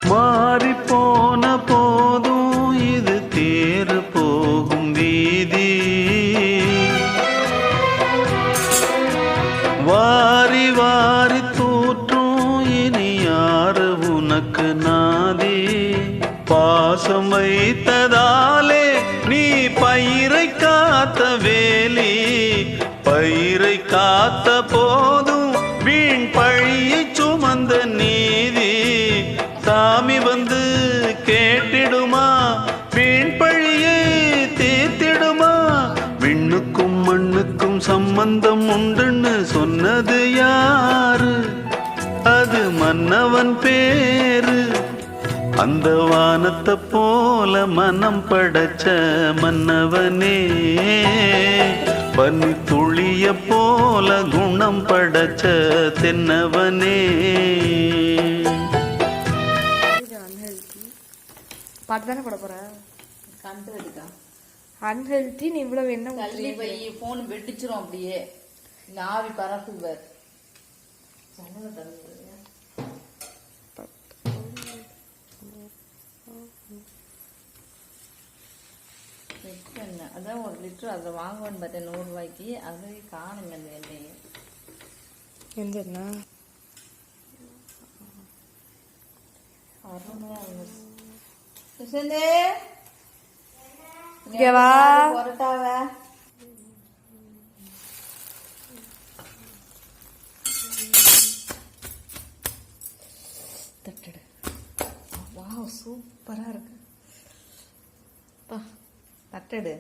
மாறி போன போதும் இது தேறு போகும் வீதி, வாரி வாரி தூற்றும் இனி யாரு உனக்கு நாதி. பாசம் வைத்ததாலே நீ பயிரை காத்த வேலி, பயிரை காத்த போதும் வீண் பழியை சுமந்த நீதி. சாமி வந்து கேட்டிடுமா, வீண் பழியை தீர்த்திடுமா. விண்ணுக்கும் மண்ணுக்கும் சம்பந்தம் உண்டுன்னு சொன்னது யாரு? அது மன்னவன் பேரு. அந்த வானத்தை போல மனம் படைச்ச மன்னவனே, பனி துளிய போல குணம் படைச்ச தென்னவனே. பாட்டு தானே போட போற? கண்டுக்கா அன்ஹெல்தி. நீ இவ்வளவு என்ன தள்ளி போய் போன் வெடிச்சிரும் அப்படியே. நாவி பரப்புவர் அதான் 1 லிட்டர் அதை வாங்குவேன்னு பார்த்தேன் 100 ரூபாய்க்கு. அது காணுங்க அந்த எண்ணெயை. எந்த என்ன பொரட்டாவ தட்டடு. வாவ் சூப்பரா இருக்கு. தட்டடு.